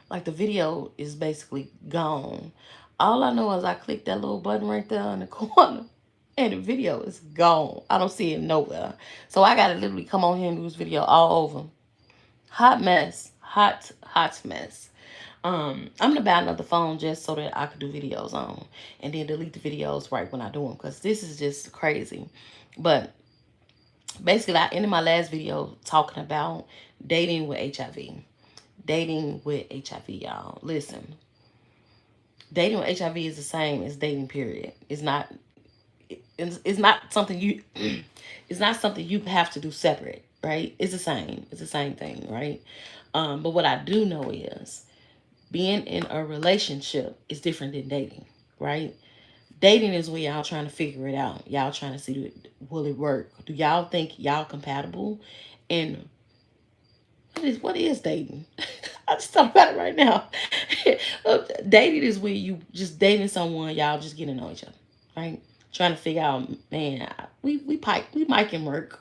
Like the video is basically gone. All I know is I clicked that little button right there in the corner and the video is gone. I don't see it nowhere. So I gotta literally come on here and do this video all over. Hot mess. Hot mess. I'm gonna buy another phone just so that I could do videos on and then delete the videos right when I do them because this is just crazy. But basically, I ended my last video talking about dating with HIV. Dating with HIV, y'all. Listen, dating with HIV is the same as dating. Period. It's not something you. It's not something you have to do separate, right? It's the same. It's the same thing, right? But what I do know is being in a relationship is different than dating, right? Dating is when y'all trying to figure it out. Y'all trying to see, will it work? Do y'all think y'all compatible? And what is dating? I just thought about it right now. Dating is when you just dating someone, y'all just getting to know each other, right? Trying to figure out, man, we might can work.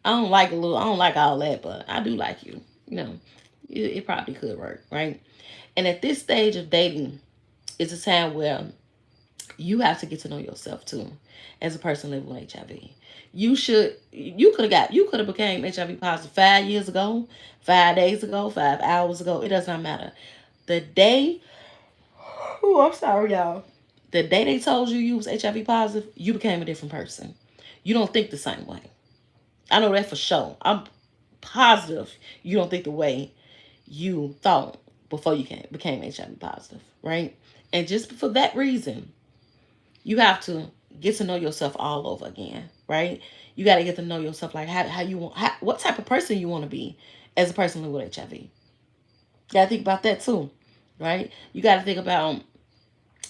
I don't like all that, but I do like you. You know, it probably could work, right? And at this stage of dating, it's a time where you have to get to know yourself too, as a person living with HIV. You could have became HIV positive 5 years ago, 5 days ago, 5 hours ago. It does not matter. The day, oh, I'm sorry, y'all. The day they told you you was HIV positive, you became a different person. You don't think the same way. I know that for sure. I'm positive you don't think the way you thought before you became HIV positive, right? And just for that reason, you have to get to know yourself all over again, right? You got to get to know yourself, like how you want, what type of person you want to be as a person living with HIV. You got to think about that too, right? You got to think about,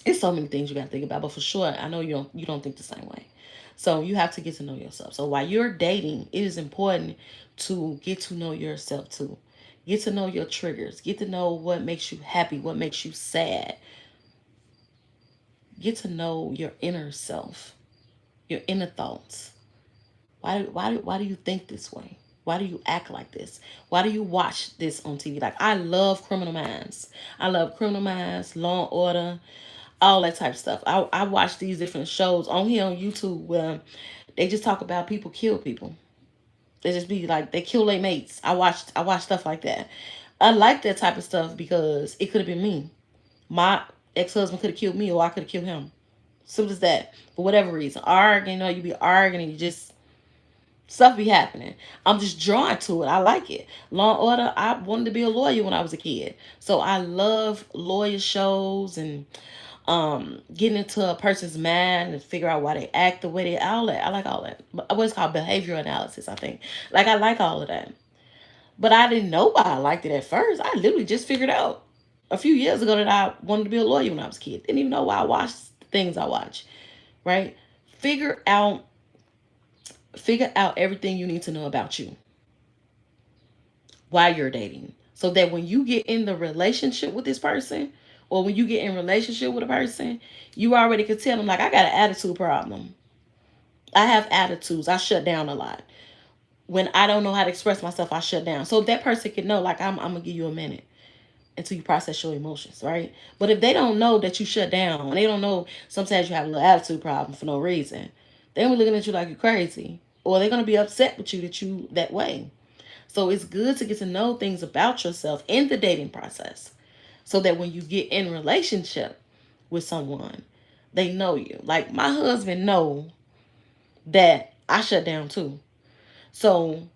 it's so many things you got to think about, but for sure, I know you don't think the same way. So you have to get to know yourself. So while you're dating, it is important to get to know yourself too. Get to know your triggers. Get to know what makes you happy, what makes you sad. Get to know your inner self, your inner thoughts. Why do you think this way? Why do you act like this? Why do you watch this on TV? Like, I love Criminal Minds. I love Criminal Minds, Law and Order, all that type of stuff. I watch these different shows on here on YouTube where they just talk about people kill people. They just be like they kill their mates. I watch stuff like that. I like that type of stuff because it could have been me. My ex-husband could have killed me, or I could have killed him. Simple as that. For whatever reason, arguing, you be arguing, and you just stuff be happening. I'm just drawn to it. I like it. Law and Order. I wanted to be a lawyer when I was a kid, so I love lawyer shows and getting into a person's mind and figure out why they act the way they all that. I like all that. What's called behavioral analysis, I think. Like, I like all of that. But I didn't know why I liked it at first. I literally just figured out a few years ago that I wanted to be a lawyer when I was a kid. Didn't even know why I watched the things I watch. Right? Figure out figure out everything you need to know about you while you're dating. So that when you get in the relationship with this person, or when you get in relationship with a person, you already could tell them, like, I got an attitude problem. I have attitudes. I shut down a lot. When I don't know how to express myself, I shut down. So that person can know, like, I'm gonna give you a minute until you process your emotions, right? But if they don't know that you shut down, they don't know sometimes you have a little attitude problem for no reason, they're gonna be looking at you like you're crazy. Or they're gonna be upset with you that you that way. So it's good to get to know things about yourself in the dating process. So that when you get in relationship with someone, they know you. Like, my husband know that I shut down too. So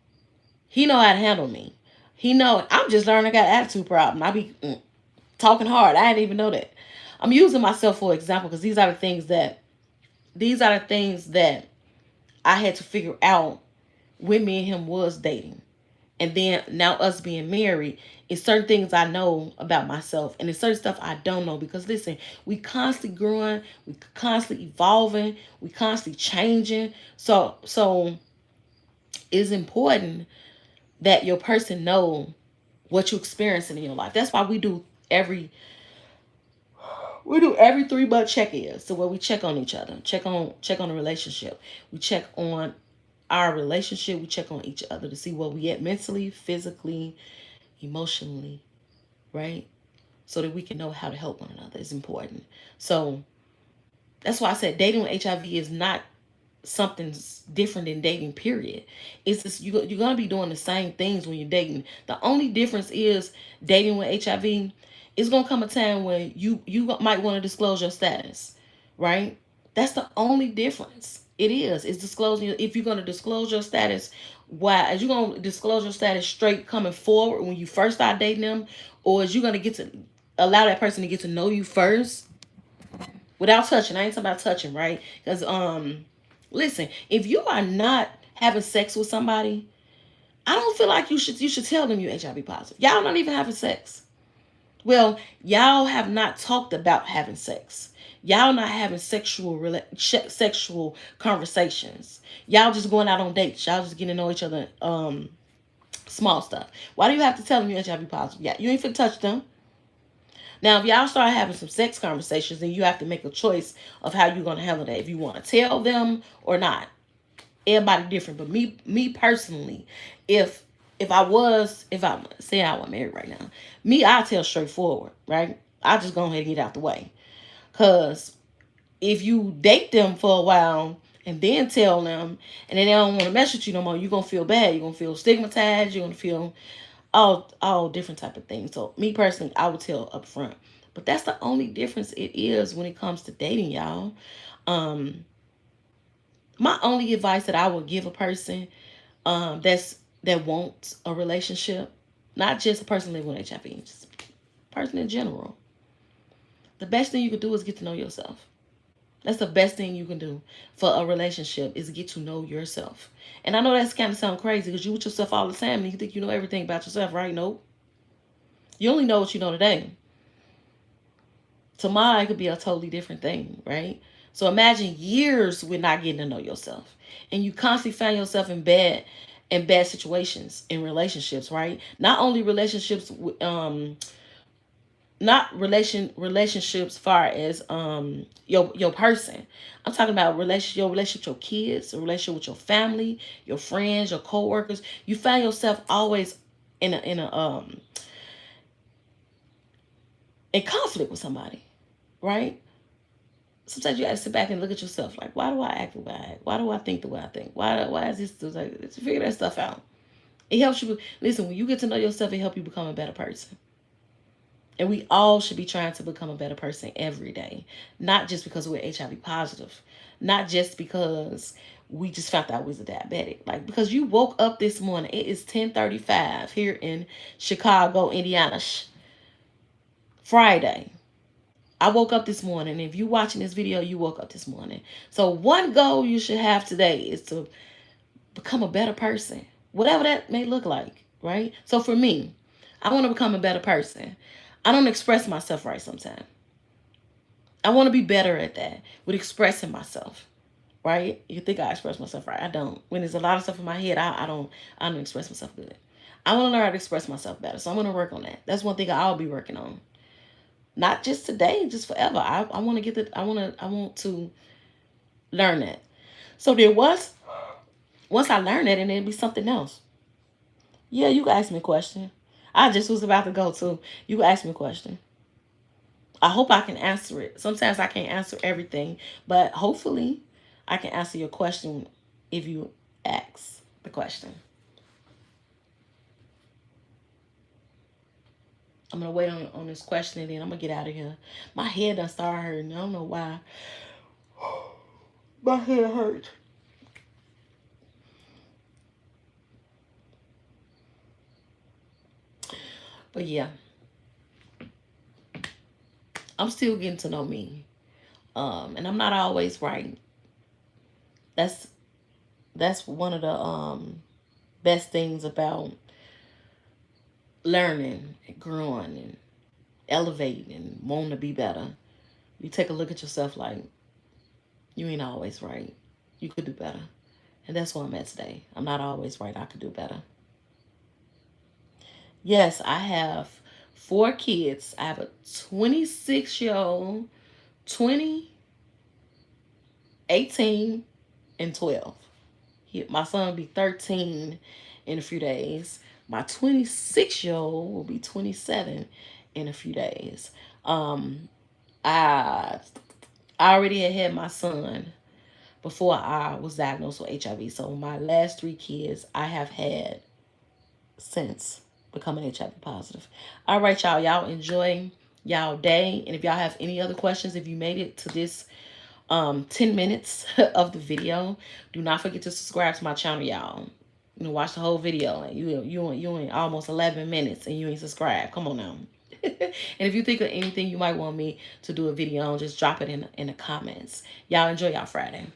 he know how to handle me. He know I'm just learning I got an attitude problem. I be talking hard. I didn't even know that. I'm using myself for example because these are the things that I had to figure out when me and him was dating. And then now us being married, it's certain things I know about myself and it's certain stuff I don't know because listen, we constantly growing, we constantly evolving, we constantly changing. So it's important that your person know what you're experiencing in your life. That's why every every 3 month check-ins. So where we check on each other, check on the relationship. We check on our relationship. We check on each other to see where we at mentally, physically, emotionally, right? So that we can know how to help one another is important. So that's why I said dating with HIV is not something different than dating, period. It's just you're gonna be doing the same things when you're dating. The only difference is dating with HIV, it's gonna come a time when you might want to disclose your status, right? That's the only difference. It is. It's disclosing. If you're gonna disclose your status, why? As you gonna disclose your status straight coming forward when you first start dating them, or is you gonna get to allow that person to get to know you first without touching? I ain't talking about touching, right? Because listen, if you are not having sex with somebody, I don't feel like you should tell them you HIV positive. Y'all not even having sex. Well, y'all have not talked about having sex. Y'all not having sexual conversations. Y'all just going out on dates. Y'all just getting to know each other. Small stuff. Why do you have to tell them you're HIV positive? Yeah, you ain't finna touch them. Now, if y'all start having some sex conversations, then you have to make a choice of how you're gonna handle that. If you want to tell them or not. Everybody different, but me personally, if if I say I was married right now, me I tell straightforward, right? I just go ahead and get out the way, cause if you date them for a while and then tell them, and then they don't want to mess with you no more, you're gonna feel bad. You're gonna feel stigmatized. You're gonna feel all different type of things. So me personally, I would tell up front. But that's the only difference it is when it comes to dating, y'all. Um, my only advice that I would give a person that wants a relationship, not just a person living with HIV, just a person in general. The best thing you can do is get to know yourself. That's the best thing you can do for a relationship is get to know yourself. And I know that's kind of sound crazy because you with yourself all the time and you think you know everything about yourself, right? Nope. You only know what you know today. Tomorrow it could be a totally different thing, right? So imagine years with not getting to know yourself, and you constantly find yourself in bad situations in relationships, right? Not only relationships, not relationships far as your person. I'm talking about your relationship with your kids, a relationship with your family, your friends, your coworkers. You find yourself always in in conflict with somebody, right? Sometimes you got to sit back and look at yourself. Like, why do I act the way I act? Why do I think the way I think? Why is this like? Let's figure that stuff out. It helps you. Listen, when you get to know yourself, it helps you become a better person. And we all should be trying to become a better person every day, not just because we're HIV positive, not just because we just found out we was a diabetic. Like because you woke up this morning, it is 10:35 here in Chicago, Indiana, Friday. I woke up this morning. If you watching this video, you woke up this morning. So one goal you should have today is to become a better person, whatever that may look like, right? So for me, I want to become a better person. I don't express myself right sometimes. I want to be better at that with expressing myself, right? You think I express myself right? I don't. When there's a lot of stuff in my head, I don't express myself good. I want to learn how to express myself better, so I'm going to work on that. That's one thing I'll be working on. Not just today, just forever. I want to get that. I want to learn that. So there was once I learned that, and it'd be something else. Yeah, you can ask me a question. I just was about to go to. You can ask me a question. I hope I can answer it. Sometimes I can't answer everything, but hopefully I can answer your question if you ask the question. I'm gonna wait on this question and then I'm gonna get out of here. My head done started hurting. I don't know why. My head hurt. But yeah, I'm still getting to know me. And I'm not always right. That's that's one of the best things about learning and growing and elevating and wanting to be better. You take a look at yourself like you ain't always right. You could do better. And that's where I'm at today. I'm not always right. I could do better. Yes, I have 4 kids. I have a 26-year old, 20, 18, and 12. My son will be 13 in a few days. My 26-year old will be 27 in a few days. I I already had my son before I was diagnosed with HIV. So my last 3 kids I have had since becoming HIV positive. All right, y'all. Y'all enjoy y'all day. And if y'all have any other questions, if you made it to this 10 minutes of the video, do not forget to subscribe to my channel, y'all. You know, watch the whole video. And you in almost 11 minutes and you ain't subscribed. Come on now. And if you think of anything you might want me to do a video on, just drop it in the comments. Y'all enjoy y'all Friday.